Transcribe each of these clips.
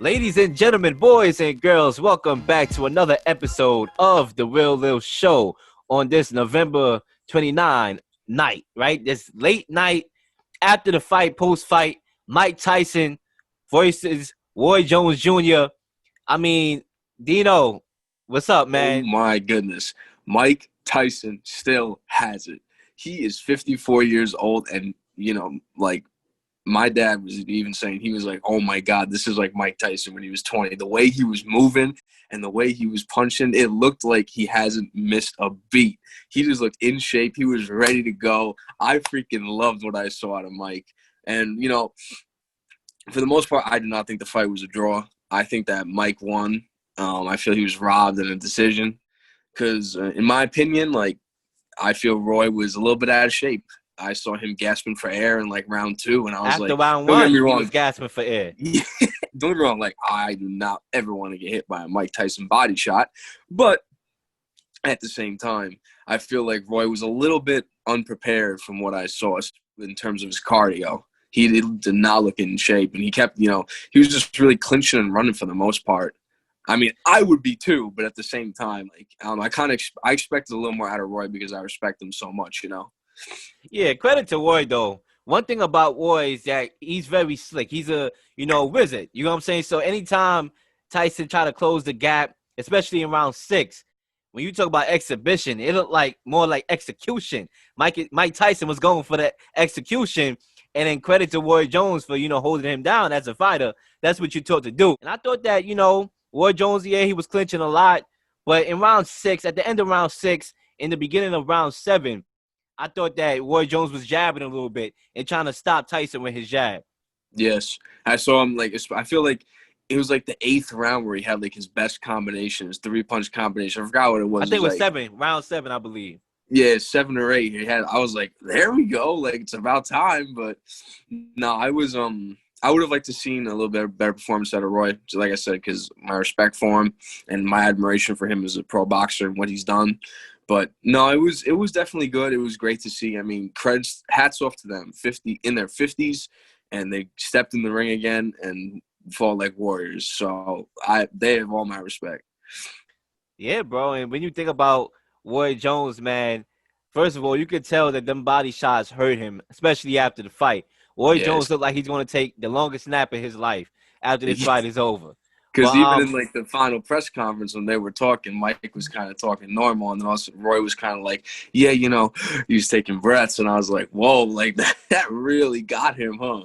Ladies and gentlemen, boys and girls, welcome back to another episode of the Real Leel Show on this November 29 night, right? This late night after the fight, post-fight, Mike Tyson versus Roy Jones Jr. I mean, Dino, what's up, Oh man? my goodness. Mike Tyson still has it. He is 54 years old, and, my dad was even saying, he was like, oh my God, this is like Mike Tyson when he was 20. The way he was moving and the way he was punching, it looked like he hasn't missed a beat. He just looked in shape. He was ready to go. I freaking loved what I saw out of Mike. And, for the most part, I did not think the fight was a draw. I think that Mike won. I feel he was robbed in a decision because, in my opinion, I feel Roy was a little bit out of shape. I saw him gasping for air in round two, and I was After like, round don't get one, me he wrong. was gasping for air. Don't get me wrong. I do not ever want to get hit by a Mike Tyson body shot. But at the same time, I feel like Roy was a little bit unprepared from what I saw in terms of his cardio. He did not look in shape, and he kept, he was just really clinching and running for the most part. I mean, I would be too, but at the same time, I expected a little more out of Roy because I respect him so much, Yeah, credit to Roy, though. One thing about Roy is that he's very slick. He's a, wizard. You know what I'm saying? So anytime Tyson try to close the gap, especially in round 6, when you talk about exhibition, it looked like more like execution. Mike Tyson was going for the execution, and then credit to Roy Jones for, holding him down as a fighter. That's what you're taught to do. And I thought that, Roy Jones, yeah, he was clinching a lot. But in round 6, at the end of round 6, in the beginning of round 7, I thought that Roy Jones was jabbing a little bit and trying to stop Tyson with his jab. Yes. I saw him, I feel like it was the 8th round where he had his best combination, his 3-punch combination. I forgot what it was. I think it was 7, round 7, I believe. Yeah, 7 or 8. I was like, there we go. It's about time. But no, I would have liked to seen a little bit better performance out of Roy, just like I said, because my respect for him and my admiration for him as a pro boxer and what he's done. But no, it was definitely good. It was great to see. I mean, hats off to them. 50 in their 50s, and they stepped in the ring again and fought like warriors. So they have all my respect. Yeah, bro. And when you think about Roy Jones, man, first of all, you could tell that them body shots hurt him, especially after the fight. Roy Yes. Jones looked like he's going to take the longest nap of his life after this fight is over. Because But even in the final press conference when they were talking, Mike was kind of talking normal, and then also Roy was kind of like, yeah, he was taking breaths, and I was like, whoa, that really got him, huh?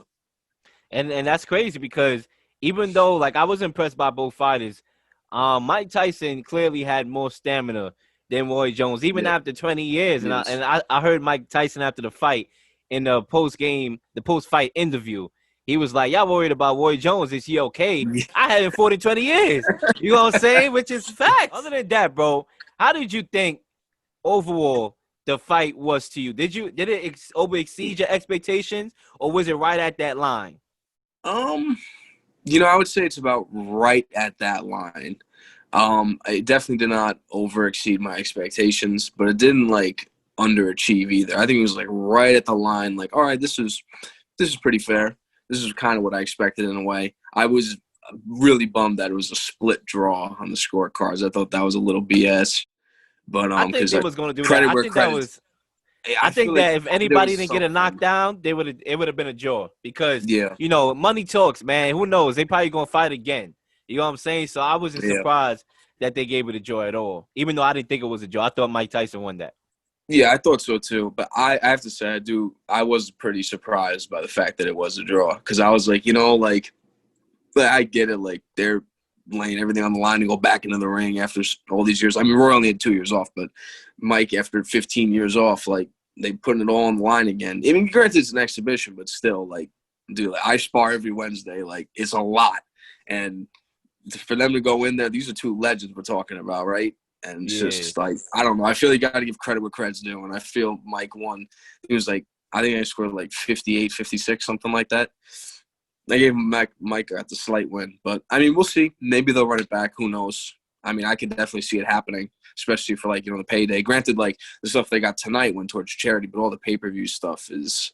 And that's crazy because even though I was impressed by both fighters, Mike Tyson clearly had more stamina than Roy Jones, even Yeah. after 20 years. Yes. And I heard Mike Tyson after the fight in the post-fight interview. He was like, y'all worried about Roy Jones. Is he okay? I hadn't fought in 20 years. You know what I'm saying? Which is facts. Other than that, bro, how did you think overall the fight was to you? Did it over exceed your expectations, or was it right at that line? I would say it's about right at that line. It definitely did not over exceed my expectations, but it didn't underachieve either. I think it was right at the line. All right, this is pretty fair. This is kind of what I expected in a way. I was really bummed that it was a split draw on the scorecards. I thought that was a little BS. But I think they was going to do that. credit I where think that credit. was. I think that if anybody didn't get a knockdown, it would have been a draw because Yeah. money talks, man. Who knows? They probably gonna fight again. You know what I'm saying? So I wasn't surprised that they gave it a draw at all, even though I didn't think it was a draw. I thought Mike Tyson won that. Yeah, I thought so too. But I have to say, I was pretty surprised by the fact that it was a draw because I was I get it. They're laying everything on the line to go back into the ring after all these years. I mean, Roy only had 2 years off, but Mike, after 15 years off, they putting it all on the line again. I mean, granted, it's an exhibition, but still, dude, I spar every Wednesday. It's a lot. And for them to go in there, these are two legends we're talking about, right? And it's just I don't know. I feel you got to give credit where credit's due. And I feel Mike won. He was I think I scored 58, 56, something like that. I gave him Mike at the slight win. But, I mean, we'll see. Maybe they'll run it back. Who knows? I mean, I could definitely see it happening, especially for the payday. Granted, the stuff they got tonight went towards charity, but all the pay-per-view stuff is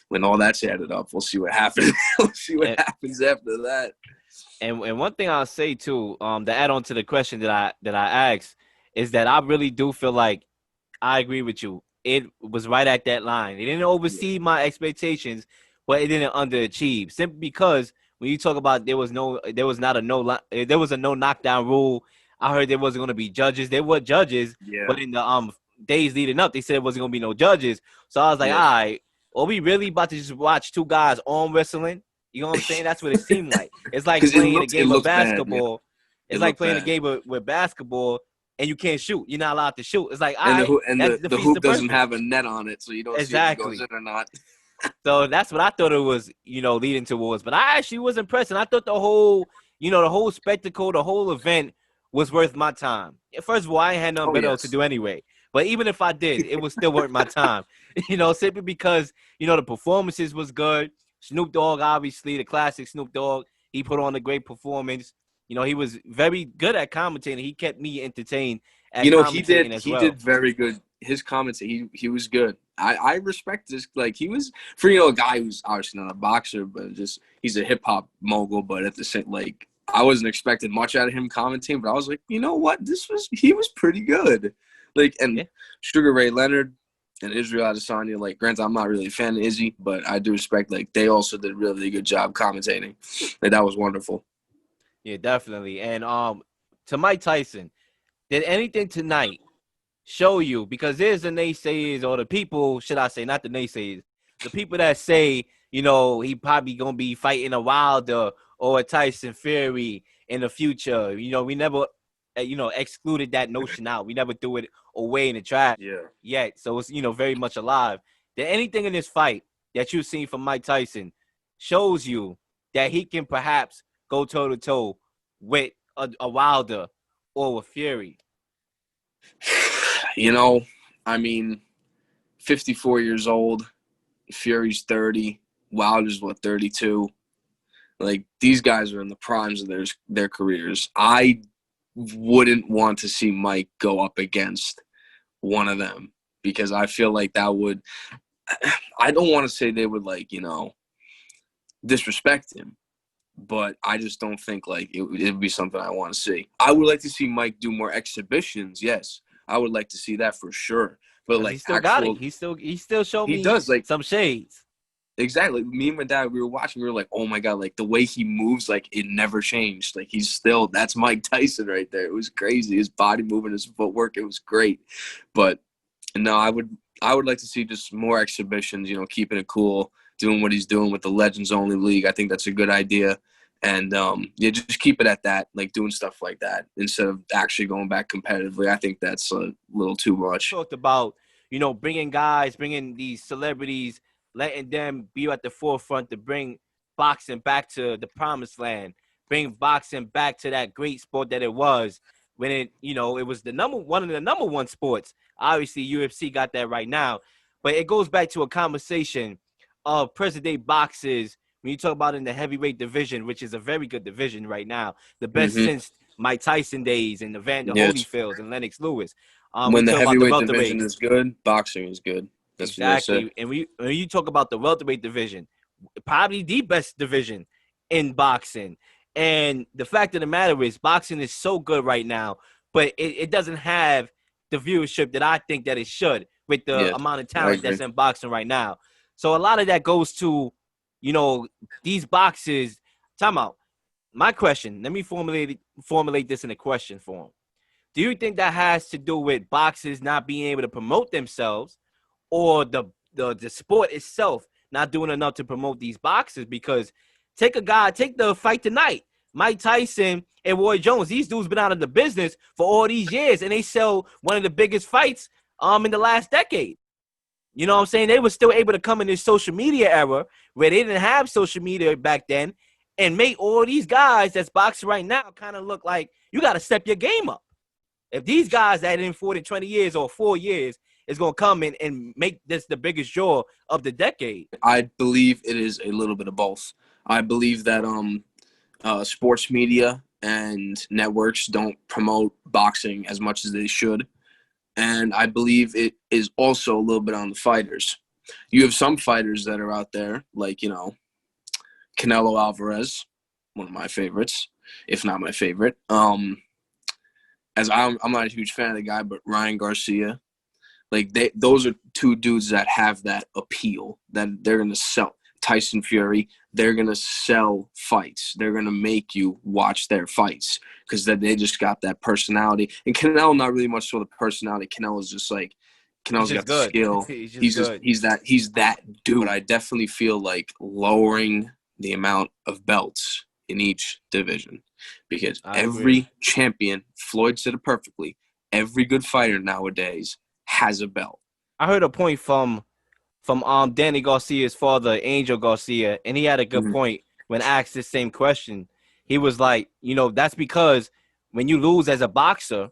when all that's added up. We'll see what happens. We'll see what happens after that. And one thing I'll say too, to add on to the question that I asked, is that I really do feel like I agree with you. It was right at that line. It didn't Yeah. oversee my expectations, but it didn't underachieve. Simply because when you talk about there was not a there was a no knockdown rule. I heard there wasn't going to be judges. There were judges, Yeah. but in the days leading up, they said it wasn't going to be no judges. So I was like, all Yes. right, are we really about to just watch two guys arm wrestling? You know what I'm saying? That's what it seemed like. It's like Because it playing a looks it game of looks bad. Yeah, basketball. it It's like looked playing a bad. game with basketball and you can't shoot. You're not allowed to shoot. It's like, all And the right, hoop and that the defeats the hoop doesn't purpose. have a net on it, so you don't see if it goes Exactly. in or not. So that's what I thought it was, leading towards. But I actually was impressed, and I thought the whole spectacle, the whole event was worth my time. First of all, I ain't had nothing Oh better else to yes. do anyway. But even if I did, it was still worth my time. Simply because the performances was good. Snoop Dogg, obviously, the classic Snoop Dogg, he put on a great performance. He was very good at commentating. He kept me entertained at He did commentating as he well. did very good. His comments, he was good. I respect this. Like he was for a guy who's obviously not a boxer, but just he's a hip hop mogul. But at the same, like I wasn't expecting much out of him commentating, but I was like, you know what, he was pretty good. Like and Yeah. Sugar Ray Leonard and Israel Adesanya. Like granted, I'm not really a fan of Izzy, but I do respect like they also did a really good job commentating. Like that was wonderful. Yeah, definitely. And to Mike Tyson, did anything tonight show you? Because there's the naysayers, or the people, should I say, not the naysayers, the people that say, he probably gonna be fighting a Wilder or a Tyson Fury in the future. We never, excluded that notion out. We never threw it away in the trash Yeah. yet. So it's very much alive. Did anything in this fight that you've seen from Mike Tyson shows you that he can perhaps go toe to toe with a Wilder or a Fury? I mean, 54 years old. Fury's 30. Wilder's 32. Like these guys are in the primes of their careers. I wouldn't want to see Mike go up against one of them because I feel like that would. I don't want to say they would disrespect him, but I just don't think like it would be something I want to see. I would like to see Mike do more exhibitions. Yes, I would like to see that for sure. But Because he like still got it. actual, He still showed he me does like some shades. exactly. Me and my dad, we were watching. We were like, "Oh my god!" Like the way he moves, like it never changed. Like that's Mike Tyson right there. It was crazy. His body movement, his footwork, it was great. But no, I would like to see just more exhibitions. Keeping it cool, doing what he's doing with the Legends Only League. I think that's a good idea. And yeah, just keep it at that, like doing stuff like that instead of actually going back competitively. I think that's a little too much. Talked about, bringing these celebrities, letting them be at the forefront to bring boxing back to the promised land, bring boxing back to that great sport that it was when it was one of the number one sports. Obviously, UFC got that right now, but it goes back to a conversation of present day boxers. When you talk about in the heavyweight division, which is a very good division right now, the best Hmm. since Mike Tyson days and Evander Yes. Holyfields and Lennox Lewis. We When the talk about the heavyweight division welterweights. is good, boxing is good. That's what they say. Exactly. And when you talk about the welterweight division, probably the best division in boxing. And the fact of the matter is, boxing is so good right now, but it doesn't have the viewership that I think that it should with the Yes, amount of I talent that's agree. in boxing right now. So a lot of that goes to, you know, these boxes. Time out. My question. Let me formulate this in a question form. Do you think that has to do with boxers not being able to promote themselves, or the sport itself not doing enough to promote these boxers? Because take the fight tonight, Mike Tyson and Roy Jones. These dudes been out of the business for all these years, and they sell one of the biggest fights in the last decade. You know what I'm saying? They were still able to come in this social media era where they didn't have social media back then and make all these guys that's boxing right now kind of look like you got to step your game up. If these guys that in 40, 20 years or 4 years is going to come in and make this the biggest draw of the decade. I believe it is a little bit of both. I believe that sports media and networks don't promote boxing as much as they should, and I believe it is also a little bit on the fighters. You have some fighters that are out there, like Canelo Alvarez. one of my favorites, if not my favorite. As I'm not a huge fan of the guy, but Ryan Garcia, like those are two dudes that have that appeal that they're gonna sell. Tyson Fury, they're gonna sell fights. They're gonna make you watch their fights because they just got that personality. And Canelo, not really much so the personality. Canelo's just like He's Canelo's just got the good. skill. He's just good. He's that dude. But I definitely feel like lowering the amount of belts in each division because I every agree. champion, Floyd said it perfectly, every good fighter nowadays has a belt. I heard a point from Danny Garcia's father, Angel Garcia, and he had a good Mhm. point when asked the same question. He was like, that's because when you lose as a boxer,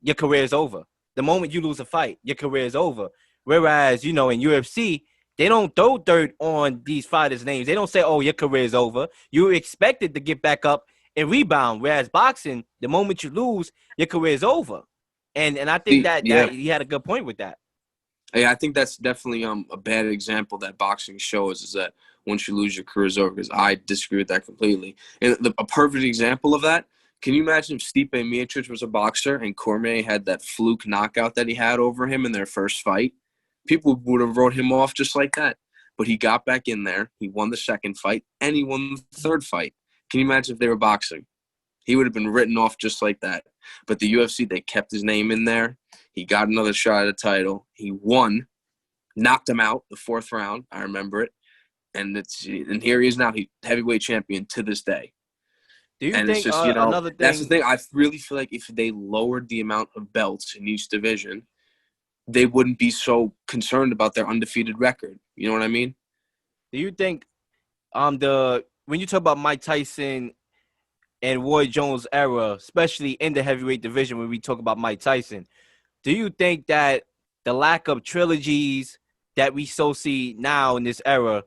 your career is over. The moment you lose a fight, your career is over. Whereas, in UFC, they don't throw dirt on these fighters' names. They don't say, "Oh, your career is over." You're expected to get back up and rebound. Whereas boxing, the moment you lose, your career is over. And I think that Yeah, he had a good point with that. yeah, I think that's definitely a bad example that boxing shows is that once you lose your career is over. Because I disagree with that completely. And a perfect example of that. Can you imagine if Stipe Miocic was a boxer and Cormier had that fluke knockout that he had over him in their first fight? People would have wrote him off just like that. But he got back in there. He won the second fight and he won the third fight. Can you imagine if they were boxing? He would have been written off just like that. But the UFC, they kept his name in there. He got another shot at a title. He won, knocked him out the fourth round. I remember it. And here he is now. He's heavyweight champion to this day. Do you And it's think just, another that's the thing? thing. I really feel like if they lowered the amount of belts in each division, they wouldn't be so concerned about their undefeated record. You know what I mean? Do you think the when you talk about Mike Tyson and Roy Jones era, especially in the heavyweight division, when we talk about Mike Tyson, do you think that the lack of trilogies that we so see now in this era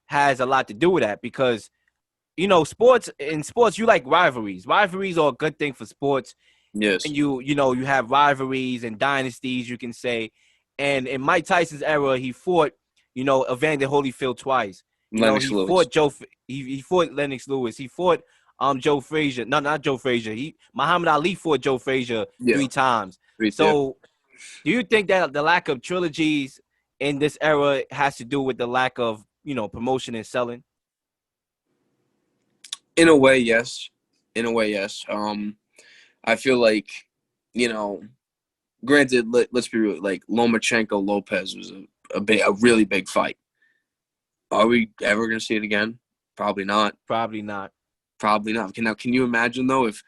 has a lot to do with that? Because sports, you like rivalries. Rivalries are a good thing for sports. Yes. And you have rivalries and dynasties, you can say. And in Mike Tyson's era, he fought, Evander Holyfield twice. Lennox He Lewis. fought he fought Lennox Lewis. He fought Joe Frazier. No, not Joe Frazier. Muhammad Ali fought Joe Frazier Yeah. 3 times. Yeah. So do you think that the lack of trilogies in this era has to do with the lack of, promotion and selling? In a way, yes. In a way, yes. I feel like, you know, granted, let's be real. Like Lomachenko Lopez was a really big fight. Are we ever going to see it again? Probably not. Probably not. Probably not. Now, can you imagine though if,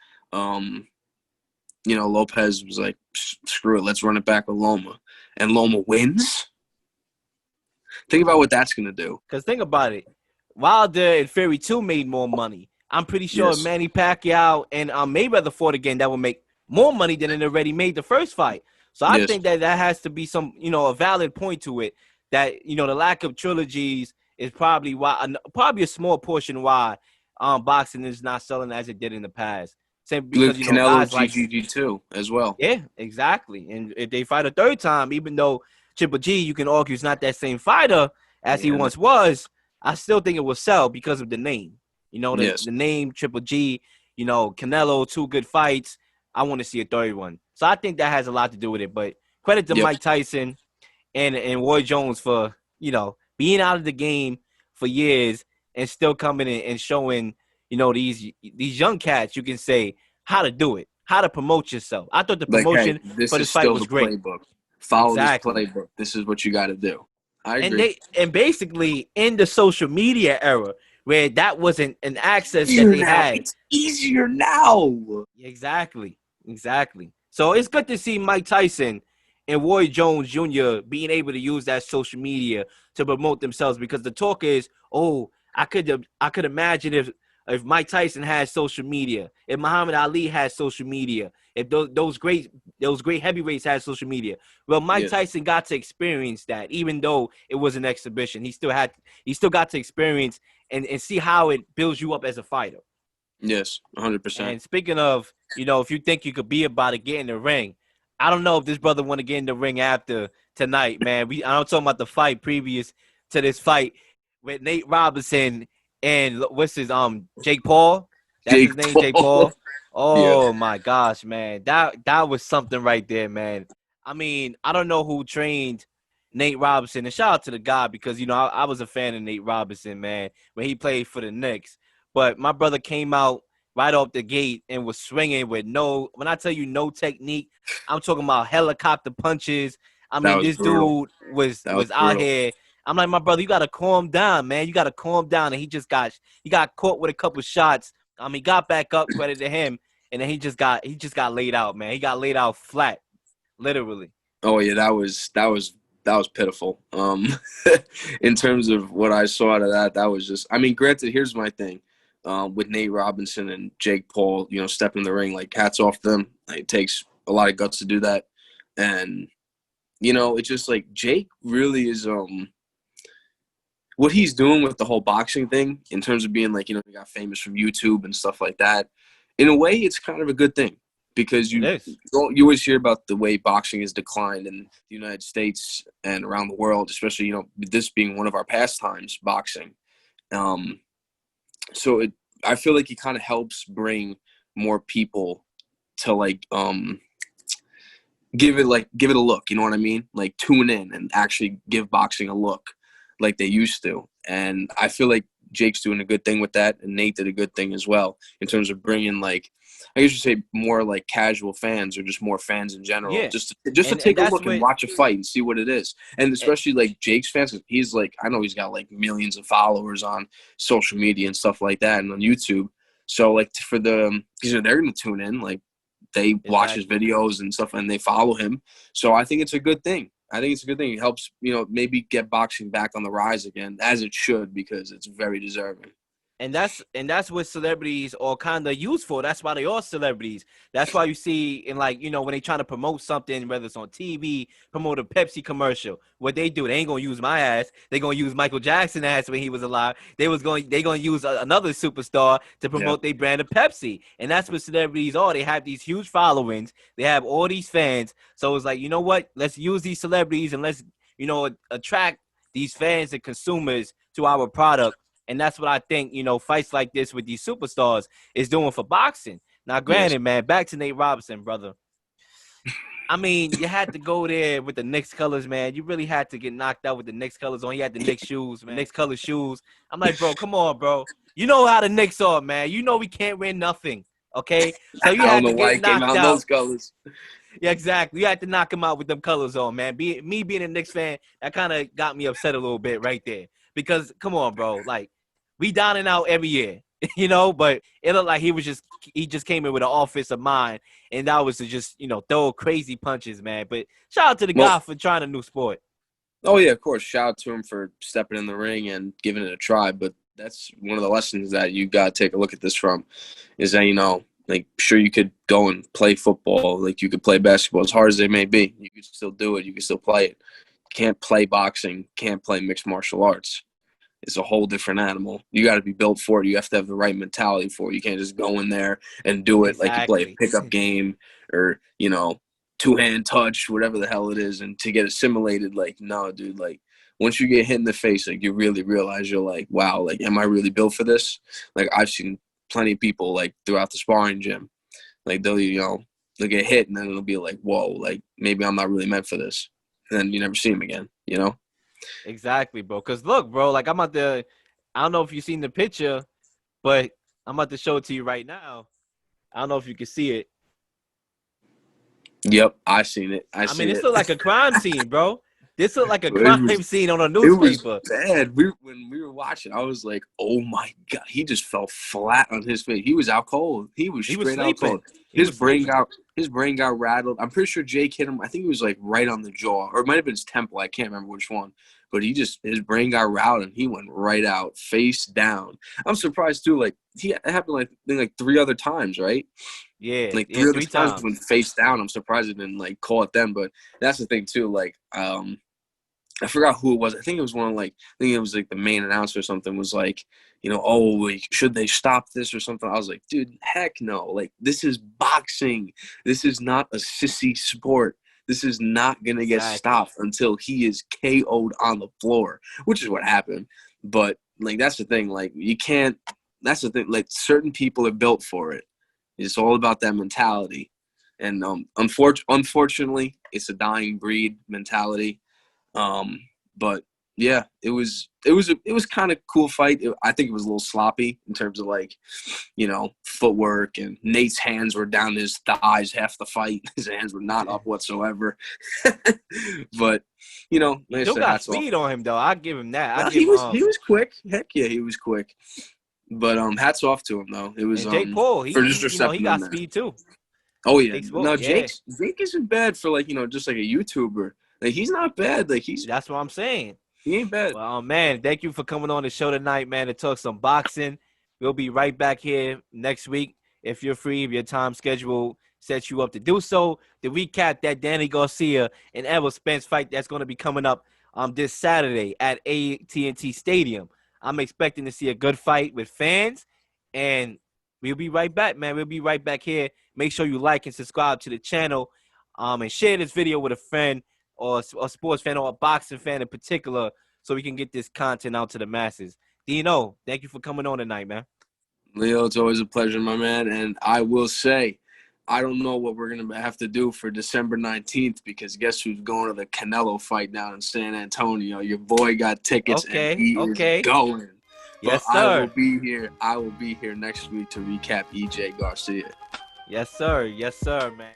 Lopez was like, screw it, let's run it back with Loma, and Loma wins? Think about what that's going to do. Because think about it. Wilder and Fury too made more money. I'm pretty sure Yes. Manny Pacquiao and Mayweather fought again, that would make more money than it already made the first fight. So I Yes. think that has to be some, a valid point to it, that, the lack of trilogies is probably probably a small portion why boxing is not selling as it did in the past. Same because, Canelo guys like, GGG too as well. yeah, exactly. And if they fight a third time, even though Triple G, you can argue, is not that same fighter as he Yeah. once was, I still think it will sell because of the name. Yes. The name Triple G, Canelo, 2 good fights. I want to see a third one. So I think that has a lot to do with it. But credit to Yep. Mike Tyson and Roy Jones for, being out of the game for years and still coming in and showing, these young cats, you can say, how to do it, how to promote yourself. I thought the Like, hey, promotion this for is this fight still was the great. playbook. Follow this Exactly. playbook. This is what you got to do. I And agree. basically in the social media era where that wasn't an access that Easier they now. had. It's easier now. Exactly. So it's good to see Mike Tyson and Roy Jones Jr. being able to use that social media to promote themselves, because the talk is, oh, I could imagine if Mike Tyson had social media, if Muhammad Ali had social media, if those great heavyweights had social media. Well, Mike Yes. Tyson got to experience that, even though it was an exhibition. He still got to experience and see how it builds you up as a fighter. Yes. 100%. And speaking of, if you think you could be about to get in the ring, I don't know if this brother want to get in the ring after tonight, man. I'm talking about the fight previous to this fight with Nate Robinson and what's his Jake Paul. That's his Jake name, Jake Paul. Paul. Yeah, Oh my gosh, man. That was something right there, man. I mean, I don't know who trained Nate Robinson. And shout out to the guy because I was a fan of Nate Robinson, man, when he played for the Knicks. But my brother came out right off the gate and was swinging with when I tell you no technique, I'm talking about helicopter punches. I that mean, was this brutal. dude was That was out brutal. here. I'm like, my brother, you gotta calm down, man. You gotta calm down. And he got caught with a couple shots. He got back up, credit to him, and then he just got laid out, man. He got laid out flat, literally. Oh yeah, that was pitiful. In terms of what I saw out of that, that was just. I mean, granted, here's my thing. With Nate Robinson and Jake Paul, stepping in the ring, like hats off to them. Like, it takes a lot of guts to do that, and it's just like Jake really is what he's doing with the whole boxing thing in terms of being like, he got famous from YouTube and stuff like that. In a way, it's kind of a good thing because It you is. you always hear about the way boxing has declined in the United States and around the world, especially, this being one of our pastimes, boxing. Um, so I feel like it kind of helps bring more people to give it a look, you know what I mean? Like tune in and actually give boxing a look like they used to. And I feel like Jake's doing a good thing with that, and Nate did a good thing as well in terms of bringing I guess you say more like casual fans or just more fans in general, Yeah, just to and take a that's look and what. watch a fight and see what it is. And eh, especially like Jake's fans, 'cause he's like, I know he's got like millions of followers on social media and stuff like that and on YouTube. So like for they're gonna tune in, like they watch his Exactly. videos and stuff and they follow him. So I think it's a good thing. I think it's a good thing. It helps, maybe get boxing back on the rise again, as it should, because it's very deserving. And that's what celebrities are kind of used for. That's why they are celebrities. That's why you see in when they trying to promote something, whether it's on TV, promote a Pepsi commercial. What they do, they ain't gonna use my ass. They gonna use Michael Jackson ass when he was alive. They gonna use another superstar to Yeah. promote their brand of Pepsi. And that's what celebrities are. They have these huge followings. They have all these fans. So it's like, you know what? Let's use these celebrities and let's attract these fans and consumers to our product. And that's what I think, fights like this with these superstars is doing for boxing. Now, Yes. granted, man, back to Nate Robinson, brother. I mean, you had to go there with the Knicks colors, man. You really had to get knocked out with the Knicks colors on. You had the Knicks shoes, man. Knicks color shoes. I'm like, bro, come on, bro. You know how the Knicks are, man. You know we can't win nothing. Okay? So you I don't had know to why get he came knocked out in out. those colors. Yeah, exactly. You had to knock him out with them colors on, man. Me being a Knicks fan, that kind of got me upset a little bit right there. Because come on, bro. Like, we down and out every year, but it looked like he just came in with an offensive mind, and that was to just, throw crazy punches, man. But shout out to the Well, guy for trying a new sport. oh yeah, of course. Shout out to him for stepping in the ring and giving it a try. But that's one of the lessons that you got to take a look at this from, is that like sure you could go and play football, like you could play basketball as hard as they may be. You could still do it. You could still play it. Can't play boxing. Can't play mixed martial arts. It's a whole different animal. You got to be built for it. You have to have the right mentality for it. You can't just go in there and do it like you play a Exactly. pickup game or, two-hand touch, whatever the hell it is. And to get assimilated, like, no, dude, like, once you get hit in the face, like, you really realize you're like, wow, like, am I really built for this? Like, I've seen plenty of people, like, throughout the sparring gym. Like, they'll get hit and then it'll be like, whoa, like, maybe I'm not really meant for this. And then you never see them again. Exactly, bro. Because look, bro, like I don't know if you've seen the picture, but I'm about to show it to you right now. I don't know if you can see it. Yep, I seen it. I I mean, seen this it. look like a crime scene, bro. This look like a It crime was scene on a it was newspaper. bad. When we were watching, I was like, "Oh my god!" He just fell flat on his face. He was out cold. He was He was straight out sleeping. cold. He was sleeping. His brain got rattled. I'm pretty sure Jake hit him. I think he was like right on the jaw, or it might have been his temple. I can't remember which one. But his brain got rattled and he went right out, face down. I'm surprised too. Like it happened like 3 other times, right? Yeah, Like yeah, 3 other three times when times. face down. I'm surprised it didn't like call it then. But that's the thing too. Like I forgot who it was. I think it was I think it was like the main announcer or something was like, oh, like, should they stop this or something? I was like, dude, heck no. Like, this is boxing. This is not a sissy sport. This is not going to get Exactly. stopped until he is KO'd on the floor, which is what happened. But, like, that's the thing. Like, you can't that's the thing. Like, certain people are built for it. It's all about that mentality. And unfortunately, it's a dying breed mentality. But yeah, it was kind of cool fight. I think it was a little sloppy in terms of, like, footwork, and Nate's hands were down his thighs half the fight. His hands were not up whatsoever. But like I Still said, got hats off. speed on him though. I give him that. No, he was quick. Heck yeah, he was quick. But hats off to him though. It was and Jake Paul. for just He stepping got in there. speed too. Oh yeah, No, Jake isn't bad for, like, just like a YouTuber. Like, he's not bad. Like, that's what I'm saying. He ain't bad. Well, man, thank you for coming on the show tonight, man, to talk some boxing. We'll be right back here next week if you're free, if your time schedule sets you up to do so, to recap that Danny Garcia and Errol Spence fight that's going to be coming up this Saturday at AT&T Stadium. I'm expecting to see a good fight with fans, and we'll be right back, man. We'll be right back here. Make sure you like and subscribe to the channel, and share this video with a friend or a sports fan or a boxing fan in particular, so we can get this content out to the masses. Dino, thank you for coming on tonight, man. Leo, it's always a pleasure, my man. And I will say, I don't know what we're going to have to do for December 19th, because guess who's going to the Canelo fight down in San Antonio? Your boy got tickets, and he is going. Yes, but sir. I will be here. I will be here next week to recap EJ Garcia. Yes, sir. Yes, sir, man.